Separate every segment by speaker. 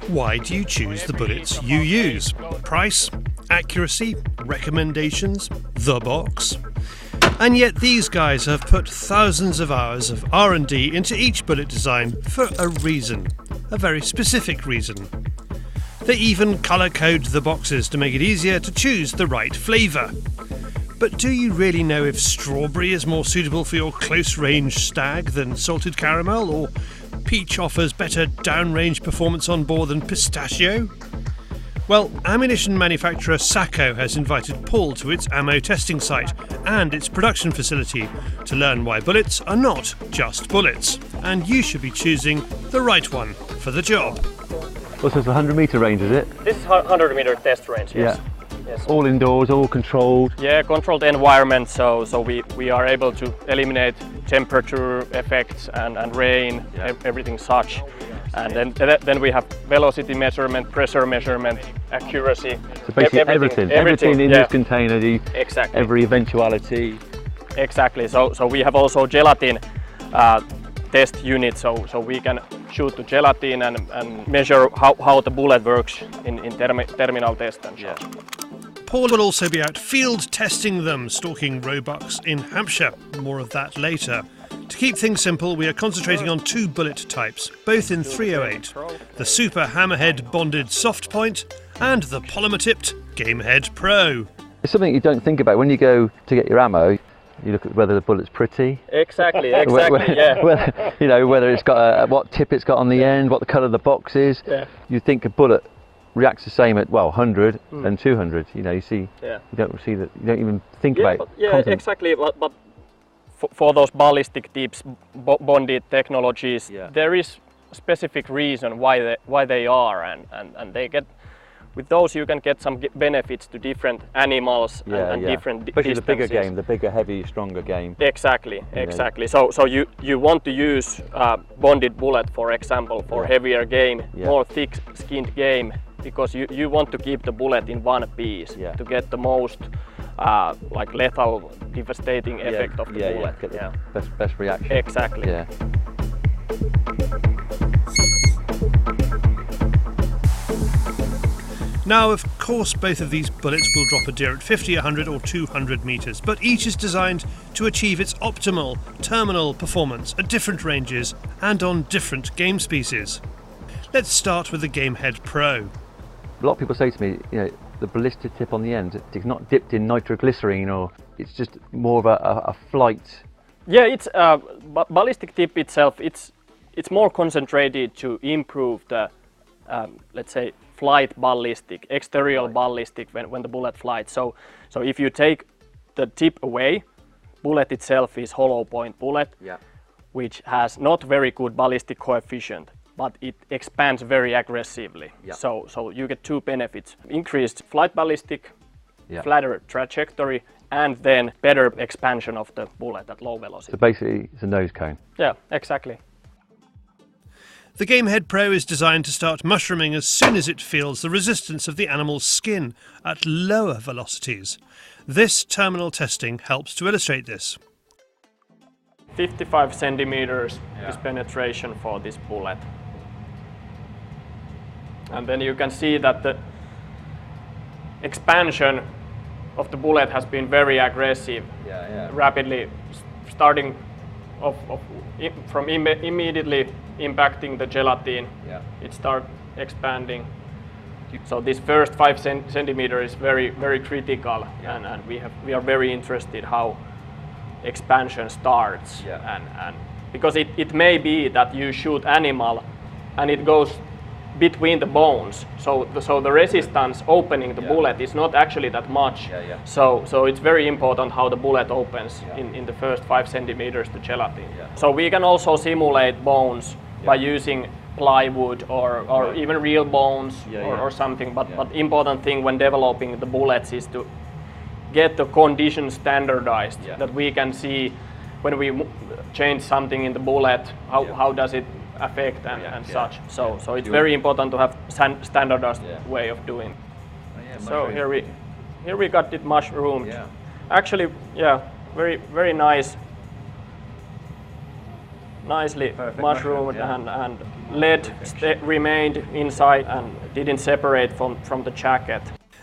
Speaker 1: Why do you choose the bullets you use? Price? Accuracy? Recommendations? The box? And yet these guys have put thousands of hours of R&D into each bullet design for a reason. A very specific reason. They even colour code the boxes to make it easier to choose the right flavour. But do you really know if strawberry is more suitable for your close-range stag than salted caramel, or peach offers better downrange performance on bore than pistachio? Well, ammunition manufacturer Sako has invited Paul to its ammo testing site and its production facility to learn why bullets are not just bullets, and you should be choosing the right one for the job.
Speaker 2: Well, so it's a 100-metre range, is it?
Speaker 3: This is 100-metre test range, yes.
Speaker 2: Yeah.
Speaker 3: Yes.
Speaker 2: All indoors, all controlled?
Speaker 3: Yeah, controlled environment, so we are able to eliminate temperature effects and rain, everything such. And then we have velocity measurement, pressure measurement, accuracy.
Speaker 2: So basically everything in this container,
Speaker 3: exactly.
Speaker 2: Every eventuality.
Speaker 3: Exactly, so we have also gelatin test unit, so we can shoot the gelatin and measure how the bullet works in terminal test and such.
Speaker 1: Paul will also be out field testing them, stalking roebucks in Hampshire. More of that later. To keep things simple, we are concentrating on two bullet types, both in 308. The Super Hammerhead bonded soft point and the polymer-tipped Gamehead Pro.
Speaker 2: It's something you don't think about when you go to get your ammo. You look at whether the bullet's pretty.
Speaker 3: Exactly, yeah.
Speaker 2: Whether it's got what tip it's got on the end, what the colour of the box is.
Speaker 3: Yeah.
Speaker 2: You think a bullet reacts the same at 100 and 200. You don't see that. You don't even think about it.
Speaker 3: Yeah, exactly. But for those ballistic tips, bonded technologies, there is a specific reason why they are, and they get. With those you can get some benefits to different animals and different
Speaker 2: especially
Speaker 3: distances.
Speaker 2: the bigger game, the bigger, heavy, stronger game.
Speaker 3: Exactly. So you want to use bonded bullet, for example, for heavier game, more thick-skinned game, because you want to keep the bullet in one piece to get the most lethal, devastating effect of the bullet.
Speaker 2: Get the best reaction.
Speaker 3: Exactly.
Speaker 2: Yeah.
Speaker 1: Now, of course, both of these bullets will drop a deer at 50, 100 or 200 metres, but each is designed to achieve its optimal terminal performance at different ranges and on different game species. Let's start with the Gamehead Pro.
Speaker 2: A lot of people say to me, the ballistic tip on the end, it's not dipped in nitroglycerine, or it's just more of a flight.
Speaker 3: Yeah, it's ballistic tip itself. It's more concentrated to improve the, let's say, flight ballistic, exterior ballistic when the bullet flies. So if you take the tip away, bullet itself is hollow point bullet, which has not very good ballistic coefficient, but it expands very aggressively. So you get two benefits: increased flight ballistic, flatter trajectory, and then better expansion of the bullet at low velocity.
Speaker 2: So basically it's a nose cone.
Speaker 3: Yeah, exactly.
Speaker 1: The Gamehead Pro is designed to start mushrooming as soon as it feels the resistance of the animal's skin at lower velocities. This terminal testing helps to illustrate this.
Speaker 3: 55 centimeters is penetration for this bullet. And then you can see that the expansion of the bullet has been very aggressive, rapidly starting from immediately impacting the gelatin. It starts expanding. So this first 5 centimeters is very, very critical, and we are very interested how expansion starts, and because it may be that you shoot animal and it goes between the bones, so the resistance opening the bullet is not actually that much. So it's very important how the bullet opens in the first 5 centimeters to gelatin. So we can also simulate bones by using plywood or even real bones or something, but important thing when developing the bullets is to get the conditions standardized, that we can see when we change something in the bullet, how does it affect and such. So it's very important to have standardized way of doing. So here we got it mushroomed. Actually, very, very nice nicely mushroomed and lead remained inside and didn't separate from the jacket.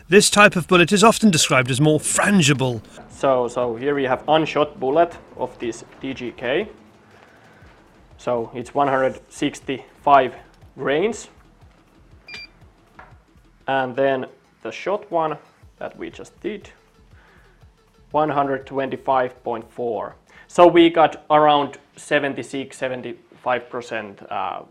Speaker 1: This type of bullet is often described as more frangible.
Speaker 3: So here we have unshot bullet of this DGK. So it's 165 grains. And then the shot one that we just did, 125.4. So we got around 76-75%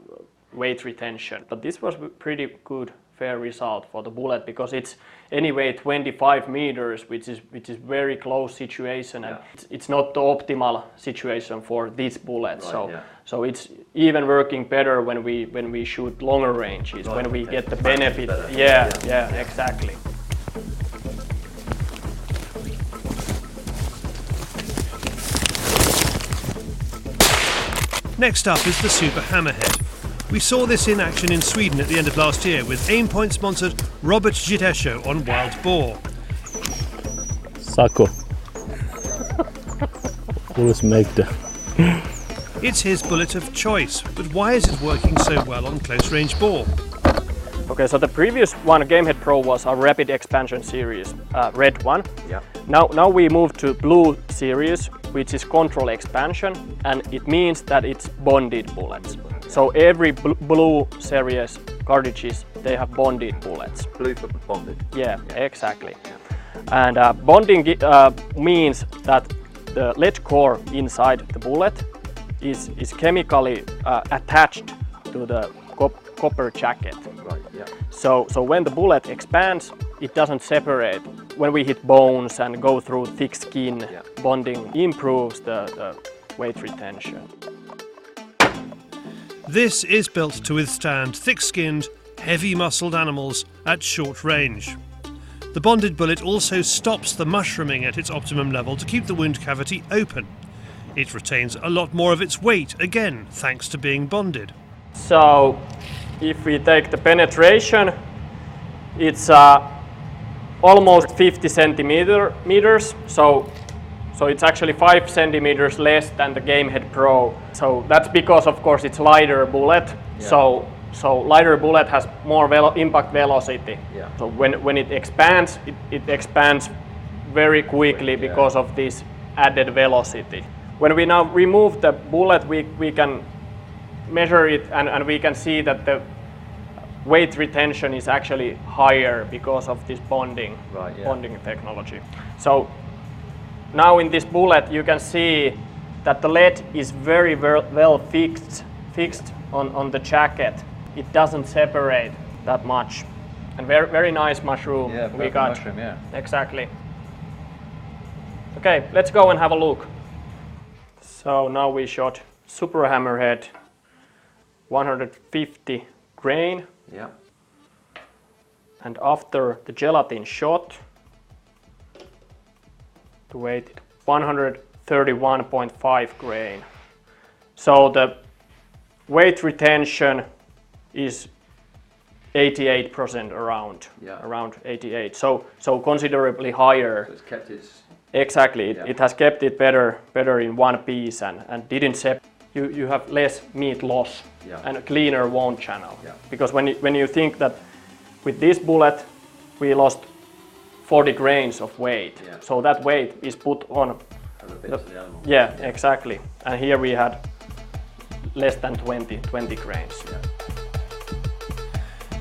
Speaker 3: weight retention. But this was pretty good, fair result for the bullet because it's anyway 25 meters, which is very close situation, and it's not the optimal situation for this bullet. So it's even working better when we shoot longer ranges, when we get the benefit. Yeah, exactly.
Speaker 1: Next up is the Super Hammerhead. We saw this in action in Sweden at the end of last year with Aimpoint sponsored Robert Gidesho on wild boar.
Speaker 4: Sako. Always make the.
Speaker 1: It's his bullet of choice, but why is it working so well on close range boar?
Speaker 3: Okay, so the previous one, Gamehead Pro, was our rapid expansion series, red one.
Speaker 2: Yeah.
Speaker 3: Now we move to blue series, which is control expansion, and it means that it's bonded bullets. So every blue series cartridges, they have bonded bullets.
Speaker 2: Blue for bonded.
Speaker 3: Yeah, exactly. And bonding means that the lead core inside the bullet is chemically attached to the copper jacket.
Speaker 2: Right, yeah.
Speaker 3: So when the bullet expands, it doesn't separate. When we hit bones and go through thick skin, bonding improves the weight retention.
Speaker 1: This is built to withstand thick-skinned, heavy-muscled animals at short range. The bonded bullet also stops the mushrooming at its optimum level to keep the wound cavity open. It retains a lot more of its weight, again, thanks to being bonded.
Speaker 3: So if we take the penetration, it's almost 50 centimeters. So it's actually 5 centimeters less than the Gamehead Pro. So that's because, of course, it's lighter bullet. Yeah. So lighter bullet has more impact velocity. Yeah. So when it expands, it expands very quickly because of this added velocity. When we now remove the bullet, we can measure it and we can see that the weight retention is actually higher because of this bonding technology. So now in this bullet you can see that the lead is very well fixed on the jacket. It doesn't separate that much. And very nice mushroom we got.
Speaker 2: Mushroom, yeah.
Speaker 3: Exactly. Okay, let's go and have a look. So now we shot Super Hammerhead, 150 grain.
Speaker 2: Yeah.
Speaker 3: And after the gelatin shot, the weight 131.5 grain. So the weight retention is 88% around 88. So considerably higher.
Speaker 2: So it's kept its.
Speaker 3: Exactly. It has kept it better in one piece and didn't separate. You have less meat loss and a cleaner wound channel. Yeah. Because when you think that with this bullet we lost 40 grains of weight, so that weight is put on
Speaker 2: the animal.
Speaker 3: Yeah, exactly. And here we had less than 20 grains.
Speaker 2: Yeah.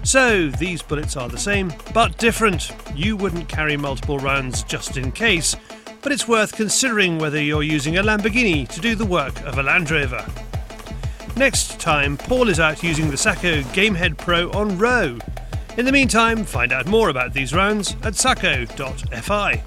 Speaker 1: So these bullets are the same, but different. You wouldn't carry multiple rounds just in case, but it's worth considering whether you're using a Lamborghini to do the work of a Land Rover. Next time, Paul is out using the Sako Gamehead Pro on row. In the meantime, find out more about these rounds at sako.fi.